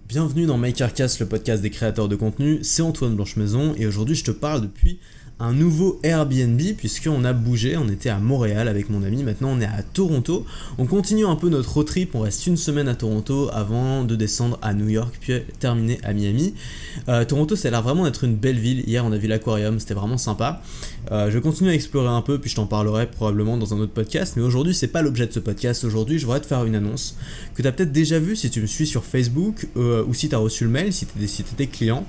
Bienvenue dans MakerCast, le podcast des créateurs de contenu, c'est Antoine Blanchemaison et aujourd'hui je te parle depuis un nouveau Airbnb puisqu'on a bougé, on était à Montréal avec mon ami, maintenant on est à Toronto. On continue un peu notre road trip, on reste une semaine à Toronto avant de descendre à New York puis terminer à Miami. Toronto ça a l'air vraiment d'être une belle ville, hier on a vu l'aquarium, c'était vraiment sympa. Je continue à explorer un peu puis je t'en parlerai probablement dans un autre podcast, mais aujourd'hui c'est pas l'objet de ce podcast. Aujourd'hui je voudrais te faire une annonce que tu as peut-être déjà vue si tu me suis sur Facebook ou si tu as reçu le mail, si tu étais client.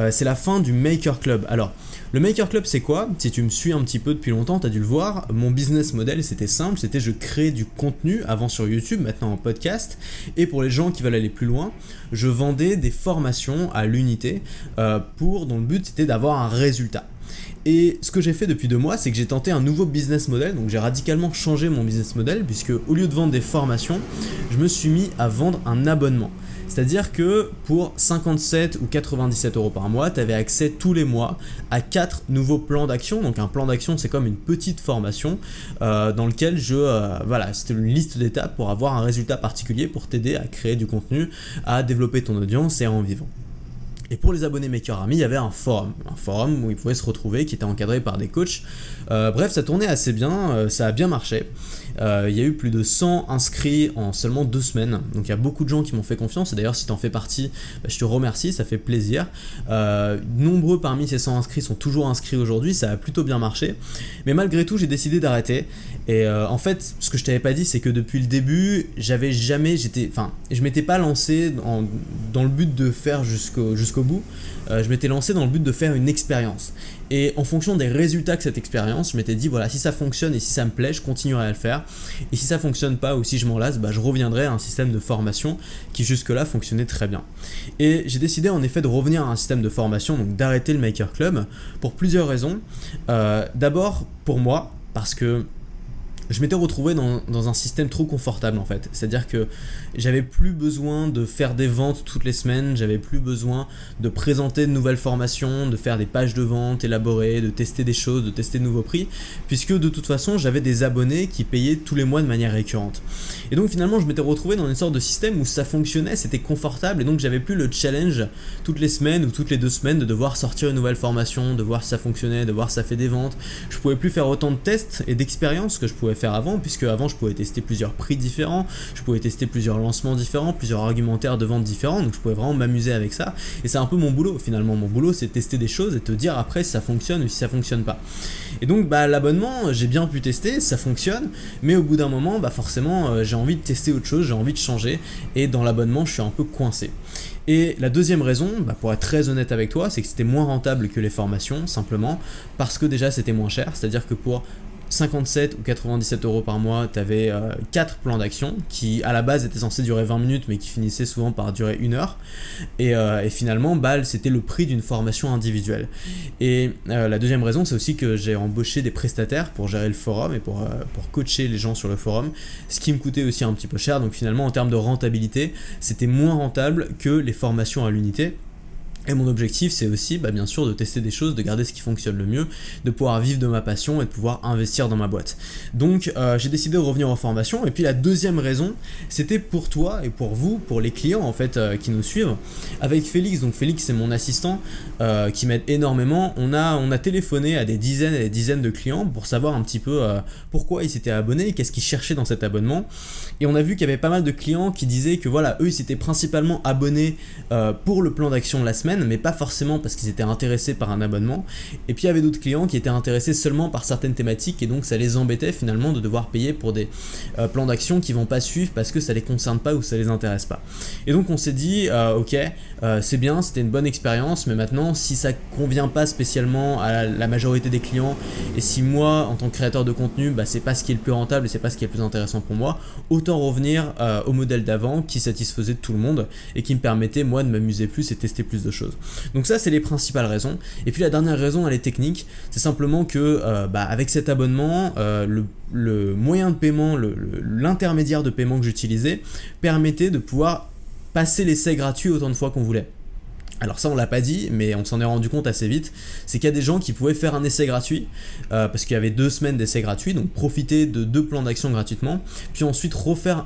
C'est la fin du Maker Club. Alors le Maker Club c'est quoi? Si tu me suis un petit peu depuis longtemps, tu as dû le voir, mon business model c'était simple, c'était je crée du contenu avant sur YouTube, maintenant en podcast, et pour les gens qui veulent aller plus loin, je vendais des formations à l'unité dont le but c'était d'avoir un résultat. Et ce que j'ai fait depuis 2 mois, c'est que j'ai tenté un nouveau business model, donc j'ai radicalement changé mon business model, puisque au lieu de vendre des formations, je me suis mis à vendre un abonnement. C'est-à-dire que pour 57 ou 97 euros par mois, tu avais accès tous les mois à 4 nouveaux plans d'action. Donc un plan d'action, c'est comme une petite formation dans lequel c'était une liste d'étapes pour avoir un résultat particulier pour t'aider à créer du contenu, à développer ton audience et à en vivre. Et pour les abonnés Maker Army, il y avait un forum où ils pouvaient se retrouver, qui était encadré par des coachs. Bref, ça tournait assez bien, ça a bien marché. Il y a eu plus de 100 inscrits en seulement 2 semaines. Donc il y a beaucoup de gens qui m'ont fait confiance. Et d'ailleurs, si tu en fais partie, je te remercie, ça fait plaisir. Nombreux parmi ces 100 inscrits sont toujours inscrits aujourd'hui, ça a plutôt bien marché. Mais malgré tout, j'ai décidé d'arrêter. Et en fait, ce que je t'avais pas dit, c'est que depuis le début, je m'étais pas lancé dans le but de faire jusqu'au bout. Je m'étais lancé dans le but de faire une expérience. Et en fonction des résultats que cette expérience, je m'étais dit voilà, si ça fonctionne et si ça me plaît, je continuerai à le faire. Et si ça fonctionne pas ou si je m'en lasse, je reviendrai à un système de formation qui jusque-là fonctionnait très bien. Et j'ai décidé en effet de revenir à un système de formation, donc d'arrêter le Maker Club pour plusieurs raisons. D'abord pour moi, parce que je m'étais retrouvé dans un système trop confortable en fait. C'est-à-dire que j'avais plus besoin de faire des ventes toutes les semaines, j'avais plus besoin de présenter de nouvelles formations, de faire des pages de vente élaborées, de tester des choses, de tester de nouveaux prix, puisque de toute façon j'avais des abonnés qui payaient tous les mois de manière récurrente. Et donc finalement je m'étais retrouvé dans une sorte de système où ça fonctionnait, c'était confortable et donc j'avais plus le challenge toutes les semaines ou toutes les 2 semaines de devoir sortir une nouvelle formation, de voir si ça fonctionnait, de voir si ça fait des ventes. Je pouvais plus faire autant de tests et d'expériences que je pouvais faire avant, puisque avant je pouvais tester plusieurs prix différents, je pouvais tester plusieurs lancements différents, plusieurs argumentaires de vente différents, donc je pouvais vraiment m'amuser avec ça. Et c'est un peu mon boulot finalement. Mon boulot c'est de tester des choses et te dire après si ça fonctionne ou si ça fonctionne pas. Et donc l'abonnement, j'ai bien pu tester, ça fonctionne, mais au bout d'un moment forcément j'ai envie de tester autre chose, j'ai envie de changer, et dans l'abonnement je suis un peu coincé. Et la deuxième raison, pour être très honnête avec toi, c'est que c'était moins rentable que les formations, simplement parce que déjà c'était moins cher. C'est-à-dire que pour 57 ou 97 euros par mois, tu avais 4 plans d'action qui à la base étaient censés durer 20 minutes mais qui finissaient souvent par durer 1 heure. Et finalement, c'était le prix d'une formation individuelle. Et la deuxième raison, c'est aussi que j'ai embauché des prestataires pour gérer le forum et pour coacher les gens sur le forum, ce qui me coûtait aussi un petit peu cher. Donc finalement, en termes de rentabilité, c'était moins rentable que les formations à l'unité. Et mon objectif c'est aussi bien sûr de tester des choses, de garder ce qui fonctionne le mieux, de pouvoir vivre de ma passion et de pouvoir investir dans ma boîte. Donc j'ai décidé de revenir en formation. Et puis la deuxième raison, c'était pour toi et pour vous, pour les clients en fait qui nous suivent. Avec Félix, donc Félix c'est mon assistant qui m'aide énormément. On a téléphoné à des dizaines et des dizaines de clients pour savoir un petit peu pourquoi ils s'étaient abonnés, qu'est-ce qu'ils cherchaient dans cet abonnement. Et on a vu qu'il y avait pas mal de clients qui disaient que voilà, eux ils s'étaient principalement abonnés pour le plan d'action de la semaine, mais pas forcément parce qu'ils étaient intéressés par un abonnement. Et puis il y avait d'autres clients qui étaient intéressés seulement par certaines thématiques et donc ça les embêtait finalement de devoir payer pour des plans d'action qui vont pas suivre parce que ça les concerne pas ou ça les intéresse pas. Et donc on s'est dit ok, c'est bien, c'était une bonne expérience, mais maintenant si ça convient pas spécialement à la majorité des clients et si moi en tant que créateur de contenu c'est pas ce qui est le plus rentable et c'est pas ce qui est le plus intéressant pour moi, autant revenir au modèle d'avant qui satisfaisait tout le monde et qui me permettait moi de m'amuser plus et tester plus de choses. Donc ça c'est les principales raisons. Et puis la dernière raison elle est technique, c'est simplement que avec cet abonnement le moyen de paiement, l'intermédiaire de paiement que j'utilisais permettait de pouvoir passer l'essai gratuit autant de fois qu'on voulait. Alors ça on l'a pas dit, mais on s'en est rendu compte assez vite, c'est qu'il y a des gens qui pouvaient faire un essai gratuit, parce qu'il y avait 2 semaines d'essai gratuit, donc profiter de 2 plans d'action gratuitement, puis ensuite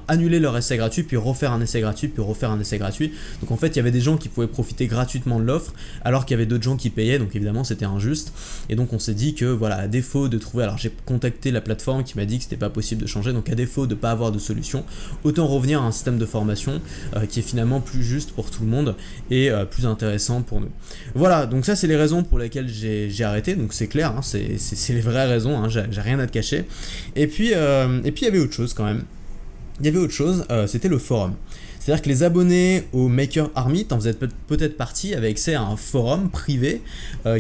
annuler leur essai gratuit, puis refaire un essai gratuit, puis refaire un essai gratuit. Donc en fait il y avait des gens qui pouvaient profiter gratuitement de l'offre, alors qu'il y avait d'autres gens qui payaient, donc évidemment c'était injuste. Et donc on s'est dit que voilà, à défaut de trouver, alors j'ai contacté la plateforme qui m'a dit que c'était pas possible de changer, donc à défaut de pas avoir de solution, autant revenir à un système de formation qui est finalement plus juste pour tout le monde et plus intéressant pour nous. Voilà, donc ça c'est les raisons pour lesquelles j'ai arrêté, donc c'est clair, hein, c'est les vraies raisons, hein, j'ai rien à te cacher. Et puis il y avait autre chose quand même. Il y avait autre chose, c'était le forum. C'est-à-dire que les abonnés au Maker Army, t'en faisais peut-être partie, avaient accès à un forum privé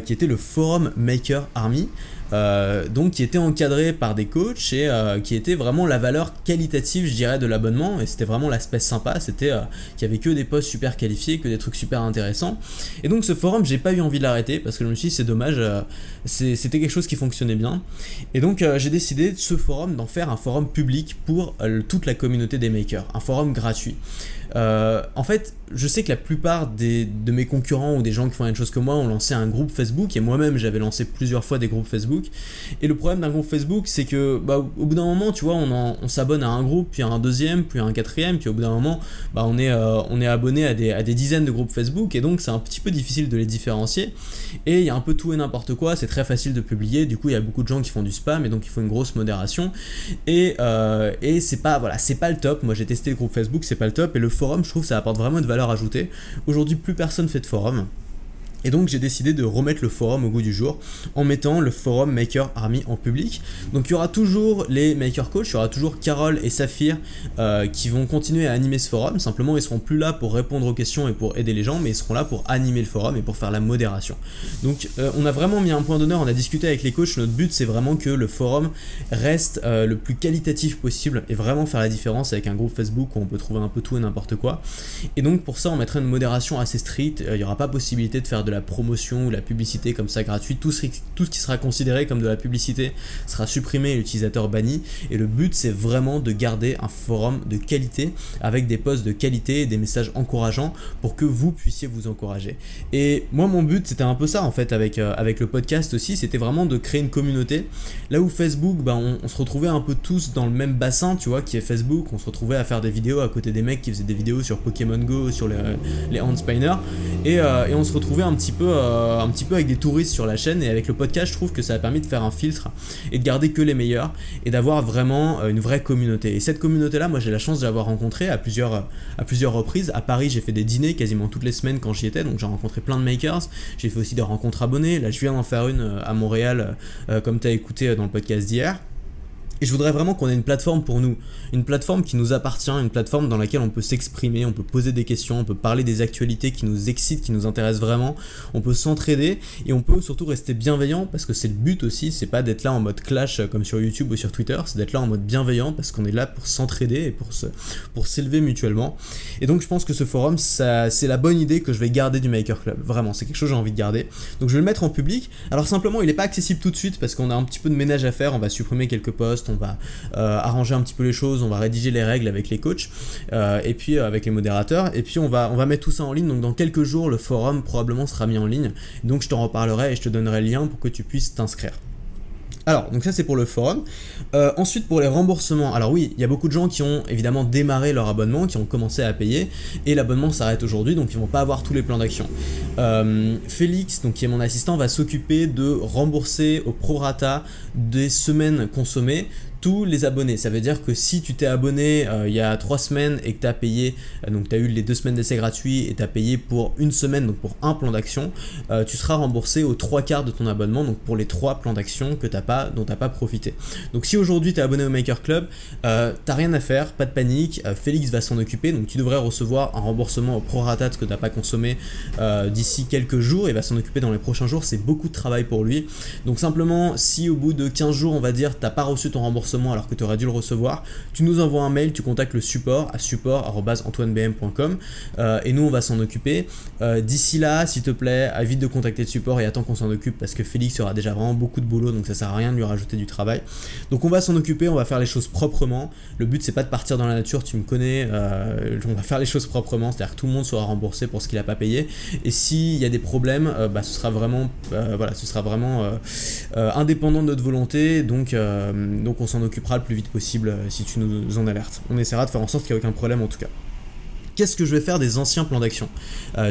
qui était le forum Maker Army. Donc qui était encadré par des coachs et qui était vraiment la valeur qualitative, je dirais, de l'abonnement. Et c'était vraiment l'aspect sympa, c'était qu'il y avait que des posts super qualifiés, que des trucs super intéressants. Et donc ce forum, j'ai pas eu envie de l'arrêter parce que je me suis dit c'est dommage, c'était quelque chose qui fonctionnait bien. Et donc j'ai décidé de ce forum d'en faire un forum public pour toute la communauté des makers, un forum gratuit. En fait, je sais que la plupart de mes concurrents ou des gens qui font la même chose que moi ont lancé un groupe Facebook, et moi-même j'avais lancé plusieurs fois des groupes Facebook. Et le problème d'un groupe Facebook, c'est que au bout d'un moment, tu vois, on s'abonne à un groupe, puis à un deuxième, puis à un quatrième, puis au bout d'un moment, on est abonné à des dizaines de groupes Facebook, et donc c'est un petit peu difficile de les différencier. Et il y a un peu tout et n'importe quoi, c'est très facile de publier, du coup il y a beaucoup de gens qui font du spam, et donc il faut une grosse modération. Et c'est pas le top. Moi j'ai testé le groupe Facebook, c'est pas le top, et le forum, je trouve que ça apporte vraiment de valeur ajoutée. Aujourd'hui, plus personne fait de forum. Et donc j'ai décidé de remettre le forum au goût du jour en mettant le forum Maker Army en public. Donc il y aura toujours les Maker Coach, il y aura toujours Carole et Saphir qui vont continuer à animer ce forum. Simplement ils seront plus là pour répondre aux questions et pour aider les gens, mais ils seront là pour animer le forum et pour faire la modération. Donc on a vraiment mis un point d'honneur, on a discuté avec les coachs, notre but c'est vraiment que le forum reste le plus qualitatif possible et vraiment faire la différence avec un groupe Facebook où on peut trouver un peu tout et n'importe quoi. Et donc pour ça on mettra une modération assez stricte, il n'y aura pas possibilité de faire de la promotion ou la publicité comme ça gratuite, tout ce qui sera considéré comme de la publicité sera supprimé et l'utilisateur banni, et le but c'est vraiment de garder un forum de qualité avec des posts de qualité et des messages encourageants pour que vous puissiez vous encourager. Et moi mon but c'était un peu ça en fait avec le podcast aussi, c'était vraiment de créer une communauté, là où Facebook on se retrouvait un peu tous dans le même bassin, tu vois, qui est Facebook, on se retrouvait à faire des vidéos à côté des mecs qui faisaient des vidéos sur Pokémon Go, sur les Handspinner, et on se retrouvait un petit peu avec des touristes sur la chaîne. Et avec le podcast je trouve que ça a permis de faire un filtre et de garder que les meilleurs et d'avoir vraiment une vraie communauté. Et cette communauté là, moi j'ai la chance de l'avoir rencontrée à plusieurs reprises. À Paris j'ai fait des dîners quasiment toutes les semaines quand j'y étais, donc j'ai rencontré plein de makers. J'ai fait aussi des rencontres abonnés, là je viens d'en faire une à Montréal comme tu as écouté dans le podcast d'hier. Et je voudrais vraiment qu'on ait une plateforme pour nous, une plateforme qui nous appartient, une plateforme dans laquelle on peut s'exprimer, on peut poser des questions, on peut parler des actualités qui nous excitent, qui nous intéressent vraiment, on peut s'entraider et on peut surtout rester bienveillant, parce que c'est le but aussi, c'est pas d'être là en mode clash comme sur YouTube ou sur Twitter, c'est d'être là en mode bienveillant parce qu'on est là pour s'entraider et pour s'élever mutuellement. Et donc je pense que ce forum, c'est la bonne idée que je vais garder du Maker Club, vraiment, c'est quelque chose que j'ai envie de garder. Donc je vais le mettre en public. Alors simplement il n'est pas accessible tout de suite parce qu'on a un petit peu de ménage à faire, on va supprimer quelques posts, on va arranger un petit peu les choses, on va rédiger les règles avec les coachs et puis avec les modérateurs, et puis on va mettre tout ça en ligne. Donc dans quelques jours le forum probablement sera mis en ligne, donc je t'en reparlerai et je te donnerai le lien pour que tu puisses t'inscrire. Alors, donc ça c'est pour le forum. Ensuite pour les remboursements, alors oui, il y a beaucoup de gens qui ont évidemment démarré leur abonnement, qui ont commencé à payer, et l'abonnement s'arrête aujourd'hui, donc ils vont pas avoir tous les plans d'action. Félix, donc qui est mon assistant, va s'occuper de rembourser au prorata des semaines consommées tous les abonnés. Ça veut dire que si tu t'es abonné il y a 3 semaines et que tu as payé, donc tu as eu les 2 semaines d'essai gratuit et tu as payé pour une semaine, donc pour un plan d'action, tu seras remboursé aux 3/4 de ton abonnement, donc pour les 3 plans d'action dont tu n'as pas profité. Donc si aujourd'hui tu es abonné au Maker Club, t'as rien à faire, pas de panique, Félix va s'en occuper, donc tu devrais recevoir un remboursement au prorata de ce que tu n'as pas consommé d'ici quelques jours, et va s'en occuper dans les prochains jours. C'est beaucoup de travail pour lui, donc simplement si au bout de 15 jours on va dire t'as pas reçu ton remboursement remboursement alors que tu aurais dû le recevoir, tu nous envoies un mail, tu contactes le support à support@antoinebm.com et nous on va s'en occuper. D'ici là, s'il te plaît, évite de contacter le support et attends qu'on s'en occupe parce que Félix aura déjà vraiment beaucoup de boulot, donc ça sert à rien de lui rajouter du travail. Donc on va s'en occuper, on va faire les choses proprement. Le but c'est pas de partir dans la nature, tu me connais, on va faire les choses proprement, c'est-à-dire que tout le monde sera remboursé pour ce qu'il a pas payé. Et s'il y a des problèmes, ce sera vraiment, indépendant de notre volonté, donc on s'en occupera le plus vite possible si tu nous en alertes. On essaiera de faire en sorte qu'il n'y ait aucun problème en tout cas. Qu'est-ce que je vais faire des anciens plans d'action ?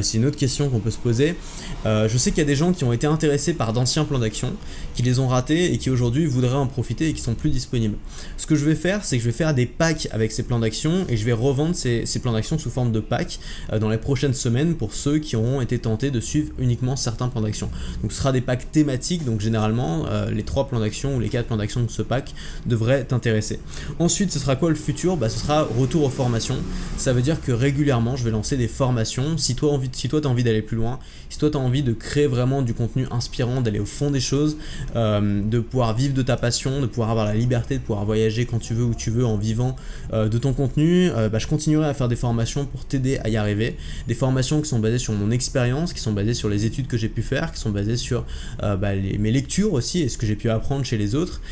C'est une autre question qu'on peut se poser. Je sais qu'il y a des gens qui ont été intéressés par d'anciens plans d'action, qui les ont ratés et qui aujourd'hui voudraient en profiter et qui sont plus disponibles. Ce que je vais faire, c'est que je vais faire des packs avec ces plans d'action et je vais revendre ces plans d'action sous forme de packs dans les prochaines semaines pour ceux qui auront été tentés de suivre uniquement certains plans d'action. Donc ce sera des packs thématiques, donc généralement les 3 plans d'action ou les 4 plans d'action de ce pack devraient t'intéresser. Ensuite, ce sera quoi le futur ? Ce sera retour aux formations. Ça veut dire que régulièrement, je vais lancer des formations. Si toi t'as envie d'aller plus loin, si toi t'as envie de créer vraiment du contenu inspirant, d'aller au fond des choses, de pouvoir vivre de ta passion, de pouvoir avoir la liberté de pouvoir voyager quand tu veux, où tu veux, en vivant de ton contenu, je continuerai à faire des formations pour t'aider à y arriver. Des formations qui sont basées sur mon expérience, qui sont basées sur les études que j'ai pu faire, qui sont basées sur mes lectures aussi et ce que j'ai pu apprendre chez les autres.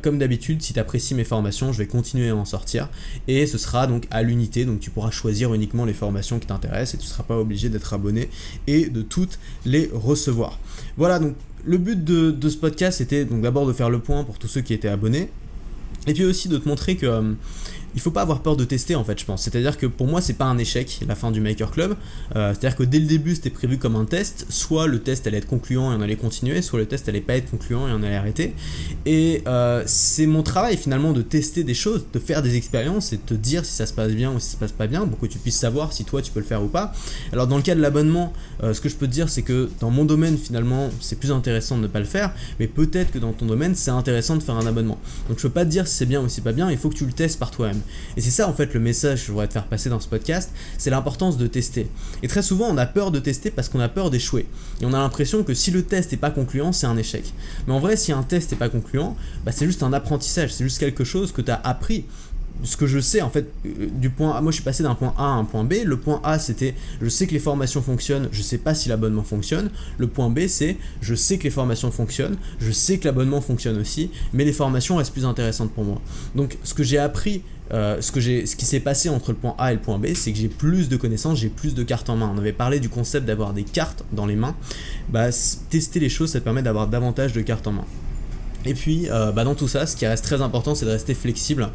Comme d'habitude, si tu apprécies mes formations, je vais continuer à en sortir et ce sera donc à l'unité, donc tu pourras choisir uniquement les formations qui t'intéressent et tu ne seras pas obligé d'être abonné et de toutes les recevoir. Voilà, donc le but de ce podcast c'était donc d'abord de faire le point pour tous ceux qui étaient abonnés et puis aussi de te montrer que il faut pas avoir peur de tester en fait, je pense. C'est-à-dire que pour moi c'est pas un échec la fin du Maker Club, c'est-à-dire que dès le début c'était prévu comme un test, soit le test allait être concluant et on allait continuer, soit le test allait pas être concluant et on allait arrêter. Et c'est mon travail finalement de tester des choses, de faire des expériences et de te dire si ça se passe bien ou si ça se passe pas bien pour que tu puisses savoir si toi tu peux le faire ou pas. Alors dans le cas de l'abonnement, ce que je peux te dire c'est que dans mon domaine finalement c'est plus intéressant de ne pas le faire, mais peut-être que dans ton domaine c'est intéressant de faire un abonnement. Donc je peux pas te dire si c'est bien ou si c'est pas bien, il faut que tu le testes par toi-même. Et c'est ça en fait le message que je voudrais te faire passer dans ce podcast, c'est l'importance de tester. Et très souvent on a peur de tester parce qu'on a peur d'échouer. Et on a l'impression que si le test n'est pas concluant, c'est un échec. Mais en vrai, si un test n'est pas concluant, c'est juste un apprentissage, c'est juste quelque chose que tu as appris. Ce que je sais en fait du point A, moi je suis passé d'un point A à un point B. Le point A c'était je sais que les formations fonctionnent, je sais pas si l'abonnement fonctionne. Le point B c'est je sais que les formations fonctionnent, je sais que l'abonnement fonctionne aussi, mais les formations restent plus intéressantes pour moi. Donc ce que j'ai appris, ce qui s'est passé entre le point A et le point B, c'est que j'ai plus de connaissances, j'ai plus de cartes en main. On avait parlé du concept d'avoir des cartes dans les mains. Tester les choses, ça te permet d'avoir davantage de cartes en main. Et puis dans tout ça, ce qui reste très important, c'est de rester flexible.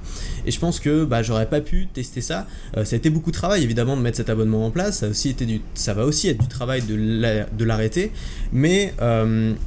Et je pense que j'aurais pas pu tester ça. Ça a été beaucoup de travail évidemment de mettre cet abonnement en place. Ça va aussi être du travail de l'arrêter. Mais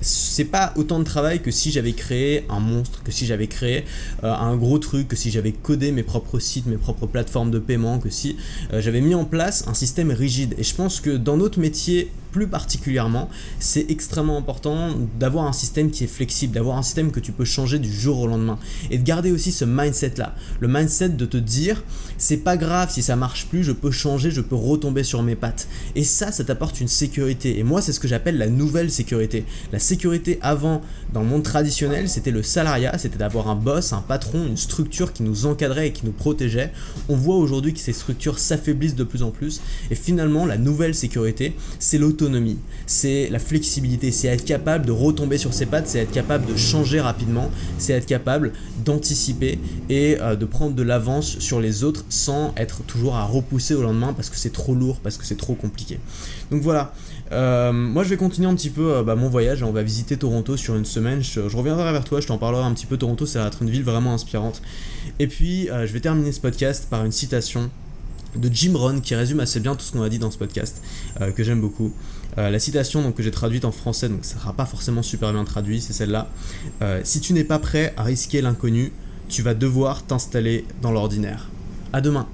c'est pas autant de travail que si j'avais créé un monstre, que si j'avais créé un gros truc, que si j'avais codé mes propres sites, mes propres plateformes de paiement, que si j'avais mis en place un système rigide. Et je pense que dans notre métier plus particulièrement, c'est extrêmement important d'avoir un système qui est flexible, d'avoir un système que tu peux changer du jour au lendemain et de garder aussi ce mindset là, le mindset de te dire c'est pas grave si ça marche plus, je peux changer, je peux retomber sur mes pattes et ça t'apporte une sécurité. Et moi c'est ce que j'appelle la nouvelle sécurité. La sécurité avant, dans le monde traditionnel, c'était le salariat, c'était d'avoir un boss, un patron, une structure qui nous encadrait et qui nous protégeait. On voit aujourd'hui que ces structures s'affaiblissent de plus en plus et finalement la nouvelle sécurité c'est l'autonomie, c'est la flexibilité, c'est être capable de retomber sur ses pattes, c'est être capable de changer rapidement, c'est être capable d'anticiper et de prendre de l'avance sur les autres sans être toujours à repousser au lendemain parce que c'est trop lourd, parce que c'est trop compliqué. Donc voilà, moi je vais continuer un petit peu mon voyage, on va visiter Toronto sur une semaine, je reviendrai vers toi, je t'en parlerai un petit peu. Toronto ça va être une ville vraiment inspirante. Et puis je vais terminer ce podcast par une citation de Jim Rohn qui résume assez bien tout ce qu'on a dit dans ce podcast, que j'aime beaucoup. La citation donc, que j'ai traduite en français, donc ça ne sera pas forcément super bien traduit, c'est celle-là. Si tu n'es pas prêt à risquer l'inconnu, tu vas devoir t'installer dans l'ordinaire. À demain.